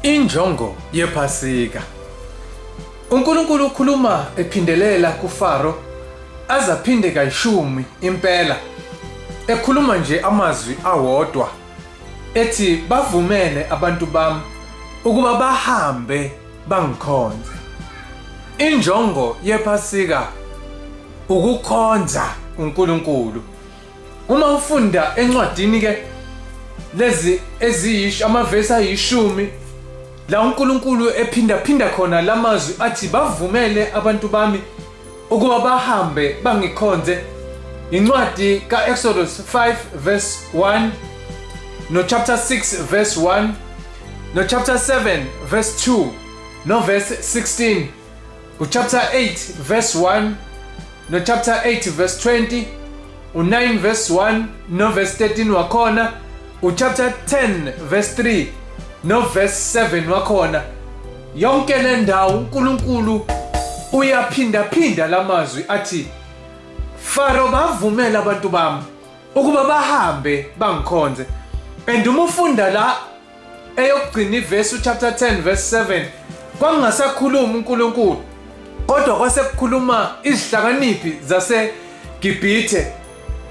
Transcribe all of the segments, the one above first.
Injongo yephasika. uNkulunkulu ukhuluma ephindelela kuFaro azaphinde kayishumi impela. Ekhuluma nje amazwi awodwa ethi bavumele abantu bami ukuba bahambe bangikhonze. Injongo yephasika ukukhonza uNkulunkulu. Uma ufunda encwadini ke lezi amavesi ayishumi la uNkulunkulu ephinda khona lamazwi athi bavumele abantu bami ukuba bahambe bangikhonze. Incwadi kaExodus 5 verse 1 no chapter 6 verse 1 no chapter 7 verse 2 no verse 16 chapter 8 verse 1 no chapter 8 verse 20 9 verse 1 no verse 13 wakhona chapter 10 verse 3 no verse 7 wakhona. Yonke le ndawo uNkulunkulu uyaphinda lamazwi athi Faro bavumela abantu bami ukuba bahambe bangikhonze. And uma ufunda la eyokugcina iverse chapter 10 verse 7 kwangasakhuluma uNkulunkulu kodwa kwasekukhuluma izihlakaniphi zaseGibhithe,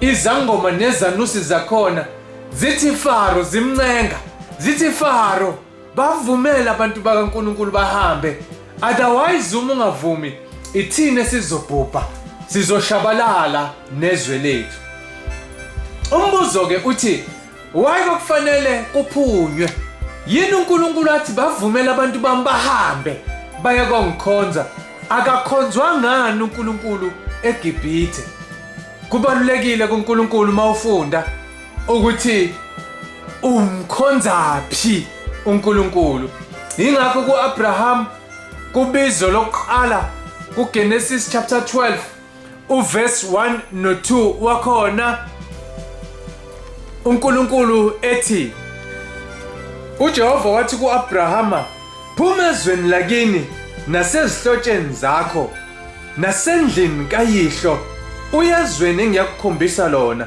izangoma nezanusi zakhona zithi Faro zimncenga, zithi Faro bavumela abantu bakaNkulunkulu bahambe, otherwise uma ungavumi ithine sizobhubha, sizoshabalala nezwe lethu. Umbuzo ke uthi why kufanele kuphunywe? Yini uNkulunkulu athi bavumela abantu bami bahambe baye kongikhonza? Akakhonzwa ngani uNkulunkulu eGibhithe? Kubalulekile kuNkulunkulu mawufunda ukuthi umkhonzaphi uNkulunkulu. Ingakho kuAbraham kubizo lokuqala kuGenesis chapter 12 uverse 1 no 2 wakhona uNkulunkulu ethi uJehova wathi kuAbrahama, phuma ezweni lakini nasezihlotsheni zakho nasendlini kayihlo uyezweni engiyakukhombisa lona.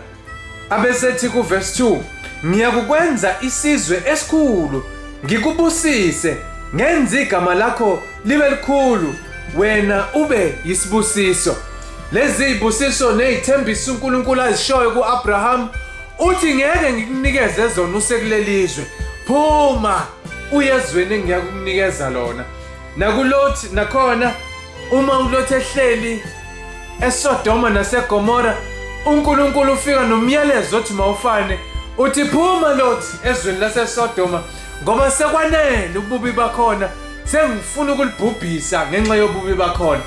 Abesethi kuverse 2, ngiyakukwenza isizwe esikhulu, ngikubusise, ngenze igama lakho libe likhulu, wena ube yisibusiso. Lezi izibusiso nezithembiso uNkulunkulu azishoyo kuAbraham uthi ngeke ngikunikeze zona usekulelizwe, phuma uyezweni engiyakunikeza lona. NakuLothi nakhona uma uLothi ehleli eSodoma naseGomora uNkulunkulu ufika nomyalezo othi mawufane uthi phuma Lothi ezweni laseSodoma ngoba sekwanele ububi bakhona, sengifuna ukulibhubhisa ngenxa yobubi bakhona.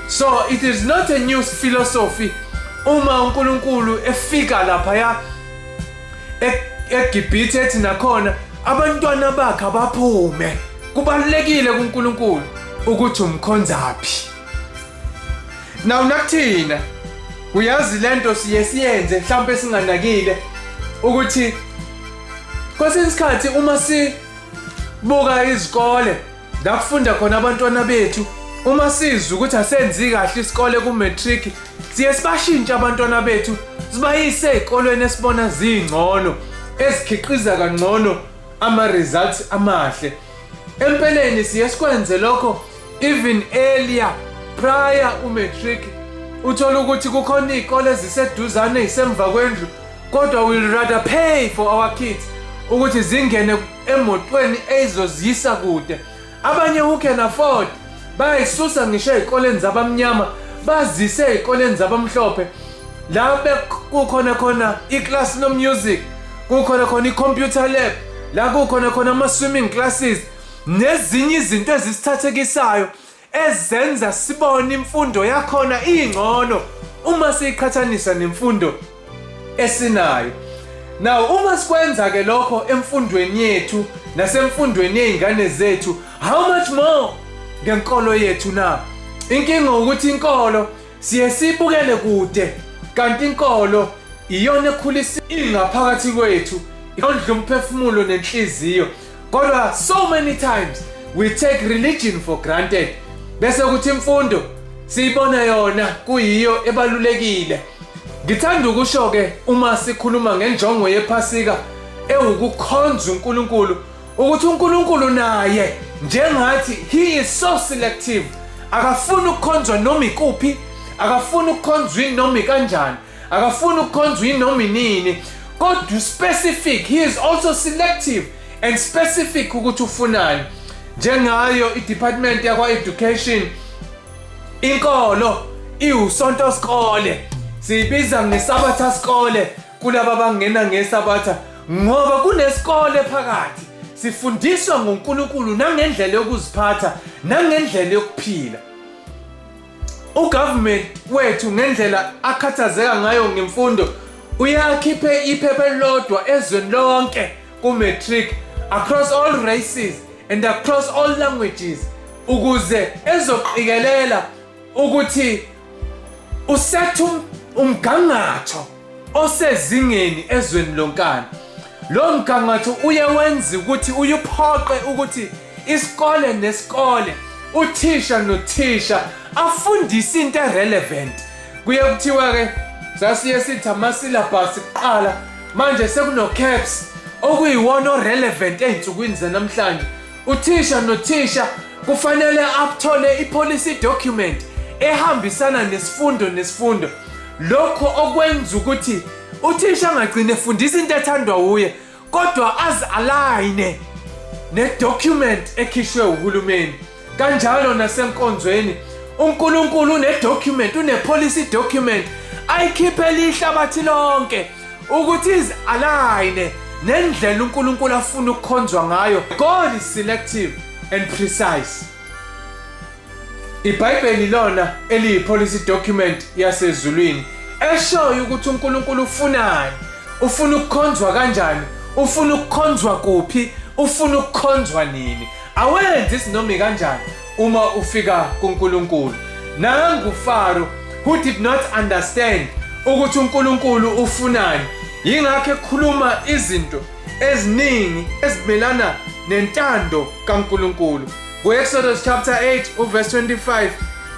So it is not a new philosophy uma uNkulunkulu efika lapha eGibhithe ethi nakhona abantwana bakhe abaphume. Kubalulekile kuNkulunkulu ukuthi umkhonzaphi. Now nakuthina uyazi lento siyenze mhlawumbe singanakile ukuthi kwesinye isikhathi uma sibuka izikole la kufunda khona abantwana bethu, uma sizwe ukuthi asenzi kahle isikole ku-matric siye sibashintshe abantwana bethu sibayise ezikolweni esibona zingcono ezikhiqiza kangcono ama-results amahle. Empeleni siye sikwenze lokho even earlier prior u-matric. Uthola ukuthi kukhona izikole eziseduzane ezisemva kwendlu kodwa we'll rather pay for our kids ukuthi zingene emotweni ezozisa kude. Abanye who can afford bayisusa ngisho ezikoleni zabamnyama bazise ezikoleni zabamhlophe la kukhona iclass no music, kukhona i-computer lab, la kukhona ama-swimming classes nezinye izinto ezisithathekisayo ezenza sibone imfundo yakhona ingcono uma siyiqhathanisa nemfundo esinayo. Now uma sikwenza ke lokho emfundweni yethu nasemfundweni yezingane zethu, how much more ngenkolo yethu na? Inkinga ukuthi inkolo siye sibukele kude kanti inkolo iyona ekhulisa ingaphakathi kwethu, ikondla umphefumulo nenhliziyo. Kodwa so many times we take religion for granted bese kuthi imfundo siyibona yona kuyiyo ebalulekile. Ngithanda ukusho ke uma sikhuluma ngenjongo yephasika ewukukhonza uNkulunkulu ukuthi uNkulunkulu naye njengathi he is so selective. Akafuni ukukhonzwa noma ikuphi, akafuni ukukhonzwa noma kanjani, akafuni ukukhonzwa noma inini, kodwa specific. He is also selective and specific ukuthi ufunani. Njengayo i-department yakwa education, inkolo iwusonto skole, siyibiza ngesabatha skole kulabo abangena ngesabatha, ngoba kunesikole phakathi. Sifundiswa ngoNkulunkulu nangendlela yokuziphatha nangendlela yokuphila. Ugovernment wethu ngendlela akhathazeka ngayo ngemfundo uyakhiphe iphepha elilodwa ezweni lonke ku-matric across all races and across all languages ukuze ezoqikelela ukuthi usethu umgangatho osezingeni ezweni lonkana. Lo mgangatho uyenza ukuthi uyuphoqe ukuthi isikole nesikole, uthisha nothisha afundise into relevant. Kuye kuthiwa ke sasiye sithi ama-syllabus kuqala, manje sekuno caps okuyiwona relevant einsukwini zanamhlanje. Uthisha nothisha kufanele athole i-policy document ehambisana nesifundo. Lokho okwenza ukuthi uthisha angagcine efundisa into ethandwa uye, kodwa azi-align ne-document ekhishwe uhulumeni. Kanjalo nasenkonzweni uNkulunkulu une-document, une-policy document ayikhiphele ihlabathi lonke ukuthi izi-align nendlela uNkulunkulu afuna ukukhonzwa ngayo. God is selective and precise. IBhayibheli lona eliyi-policy document yasezulwini eshoyo ukuthi uNkulunkulu ufunani, ufuna ukukhonzwa kanjani, ufuna ukukhonzwa kuphi, ufuna ukukhonzwa nini. Awenzi isinoma kanjani uma ufika kuNkulunkulu. Nangu uFaro who did not understand ukuthi uNkulunkulu ufunani, yingakho ekhuluma izinto eziningi ezimelana nentando kaNkulunkulu. Ku-Exodus chapter 8 uverse 25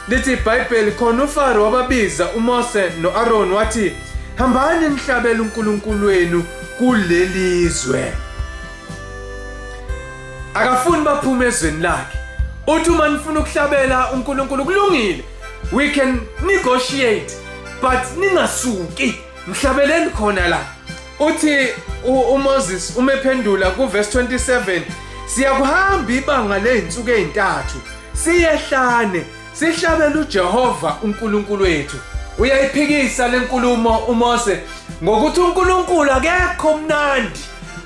lithi iBhayibheli, khona uFaro wababiza uMose no-Aaron wathi, hambani nihlabele uNkulunkulu wenu kulelizwe. Akafuni baphume ezweni lakhe. Uthi uma nifuna ukuhlabela uNkulunkulu kulungile, we can negotiate, but ningasuki, mhlabeleni khona la. Uthi uMoses umephendula kuverse 27, siyakuhamba ibanga ley'nsuku ey'ntathu siyehlane sihlabele uJehova uNkulunkulu wethu. Uyayiphikisa le nkulumo uMose ngokuthi uNkulunkulu akekho mnandi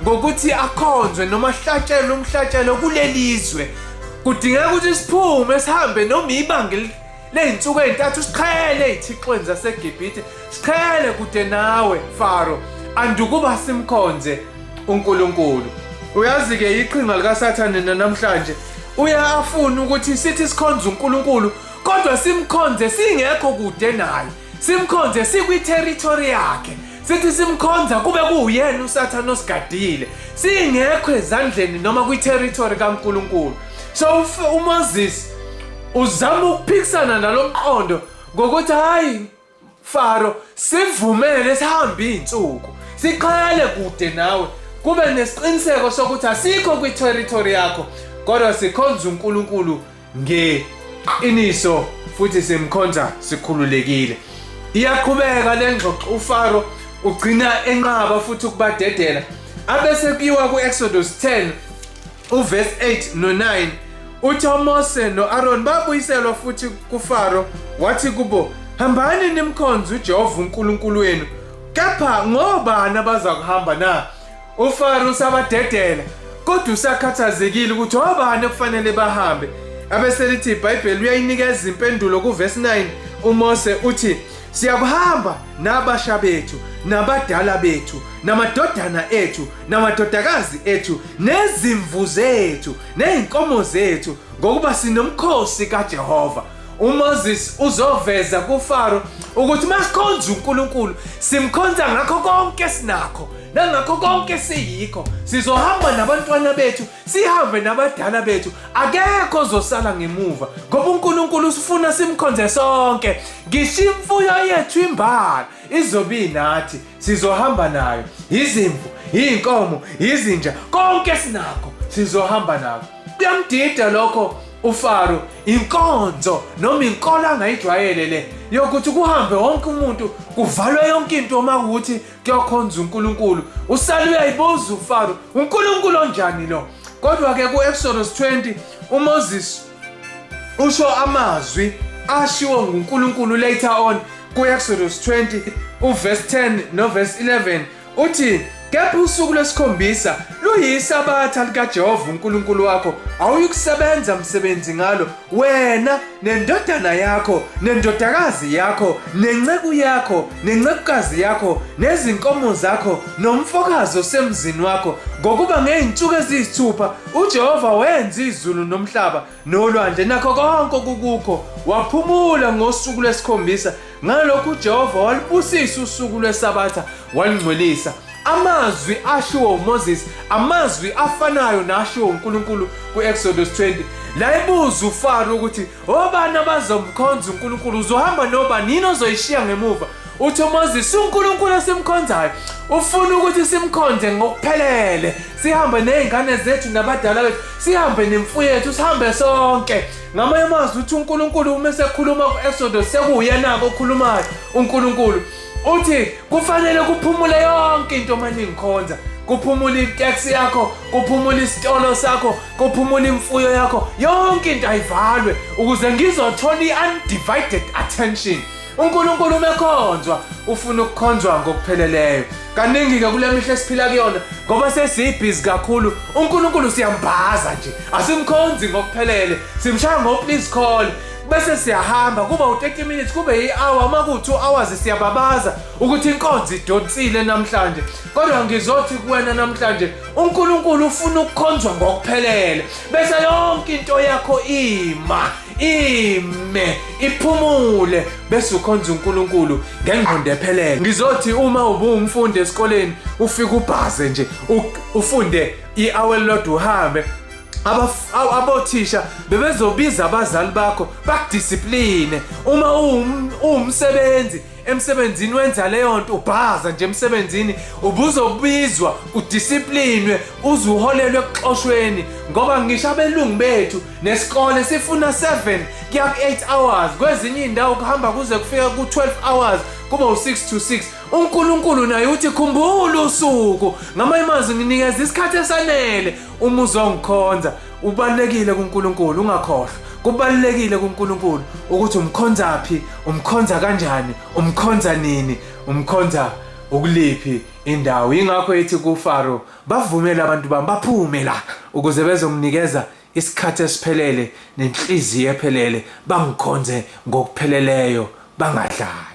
ngokuthi akhonzwe noma ahlatshelwe umhlatshelo kulelizwe. Kudingeka ukuthi siphume sihambe noma ibanga ley'nsuku ey'ntathu siqhele ey'thixweni zaseGibhithe, siqhele kude nawe Faro, andukuba simkhonze uNkulunkulu. Uyazi-ke iqhinga likaSathane namhlanje uyafuna ukuthi sithi sikhonze uNkulunkulu kodwa simkhonze singekho kude naye, simkhonze sikwi-territory yakhe, sithi simkhonza kube kuyena uSathane osigadile, singekho ezandleni noma kwi-territory kaNkulunkulu. So uMoses uzama ukuphikisana nalo mqondo ngokuthi hayi Faro, sivumele sihambe iy'nsuku siqhele kude nawe, kube nesiqiniseko sokuthi asikho kwi-territory yakho, kodwa sikhonza uNkulunkulu ngeqiniso futhi simkhonza sikhululekile. Iyaqhubeka le ngxoxo, uFaro ugcina enqaba futhi ukubadedela. Abese kuyiwa ku-Exodus 10 uverse 8 no-9 uthi uMose no-Aaron babuyiselwa futhi kuFaro wathi kubo, hambani nimkhonze uJehova uNkulunkulu wenu, kepha ngobani abaza kuhamba na? uFaro usabadedela kodwa usakhathazekile ukuthi obani kufanele bahambe. Abeselithi iBhayibheli uyayinikeza impendulo kuverse 9. uMose uthi, siyakuhamba nabasha bethu nabadala bethu namadodana ethu namadodakazi ethu nezimvu zethu ney'nkomo zethu ngokuba sinomkhosi kaJehova. uMoses uzoveza kuFaro ukuthi masikhonza uNkulunkulu simkhonza ngakho konke sinakho nangakho konke siyikho. Sizohamba nabantwana bethu, sihambe nabadala bethu, akekho ozosala ngemuva ngoba uNkulunkulu usifuna simkhonze sonke. Ngisho imfuyo yethu imbala izobe inathi, sizohamba nayo, izimvu, iy'nkomo, izinja, konke sinakho sizohamba nabo. Kuyamdida lokho uFaro inkonzo noma inkolo angayijwayele le yokuthi kuhambe wonke umuntu kuvalwe yonke into uma ukuthi kuyokhonza uNkulunkulu. Usale uyayibuza uFaro, uNkulunkulu onjani lo? Kodwa ke ku-Exodus 20 uMoses usho amazwi ashiwo nguNkulunkulu later on ku-Exodus 20 uverse 10 noverse 11 uthi, kepha usuku lwesikhombisa luyisabatha likaJehova uNkulunkulu wakho, awuyikusebenza msebenzi ngalo, wena nendodana yakho nendodakazi yakho nenceku yakho nencekukazi yakho nezinkomo zakho nomfokazi osemzini wakho, ngokuba ngey'nsuku eziyisithupha uJehova wenza izulu nomhlaba nolwandle nakho konke okukukho, waphumula ngosuku lwesikhombisa. Ngalokhu uJehova walibusisa usuku lwesabatha walingcwelisa. Amazwi ashiwo uMoses, amazwi afanayo nashiwo uNkulunkulu ku-Exodus 20. La ibuza uFaro ukuthi obani abazomkhonza uNkulunkulu, uzohamba nobani, yini ozoyishiya ngemuva? Uthi uMoses, uNkulunkulu esimkhonzayo ufuna ukuthi simkhonze ngokuphelele, sihambe nezingane zethu nabadala bethu, sihambe nemfuyo yethu, sihambe sonke. Ngamanye amazwi uthi uNkulunkulu uma esekhuluma ku-Exodus sekuyena okhulumayo uNkulunkulu. Uthi kufanele kuphumule yonke into manje ngikhonza, kuphumule itaxi yakho, kuphumule isitolo sakho, kuphumule imfuyo yakho, yonke into ayivalwe ukuze ngizothola i-undivided attention. uNkulunkulu umekhonzwa ufuna ukukhonzwa ngokupheleleyo. Kaningi-ke kule mihla esiphila kuyona ngoba sesibhizi kakhulu, uNkulunkulu siyambaza nje, asimkhonzi ngokuphelele, simshaya ngo-please call bese siyahamba, kuba u-30 minutes kube i-hour, uma ku-2 hours siyababaza ukuthi inkonzo idonsile namhlanje. Kodwa ngizothi kuwena namhlanje uNkulunkulu ufuna ukukhonzwa ngokuphelele, bese yonke into yakho ime iphumule, bese ukhonza uNkulunkulu ngengqondo ephelele. Ngizothi uma ubumfundi esikoleni ufika ubhaze nje ufunde i-hour elilodwa uhambe, abothisha bebezobiza abazali bakho bakudiscipline. Uma uwumsebenzi emsebenzini wenza leyo nto, ubhaza nje emsebenzini, ubuzobizwa udisciplinwe uze uholelwe ekuxoshweni, ngoba ngisho abelungu bethu nesikole sifuna 7 kuya ku-8 hours, kwezinye indawo kuhamba kuze kufika ku-12 hours, kuba u-6 to 6. uNkulunkulu naye uthi khumbula usuku, ngamanye amazwi nginikeza isikhathi esanele uma uzongikhonza. Ubalulekile kuNkulunkulu, ungakhohlwa. Kubalulekile kuNkulunkulu ukuthi umkhonzaphi, umkhonza kanjani, umkhonza nini, umkhonza ukuliphi indawo. Ingakho ethi kuFaro bavumela abantu bami baphume la ukuze bezonginikeza isikhathi esiphelele nenhliziyo ephelele, bangikhonze ngokupheleleyo, bangadlali.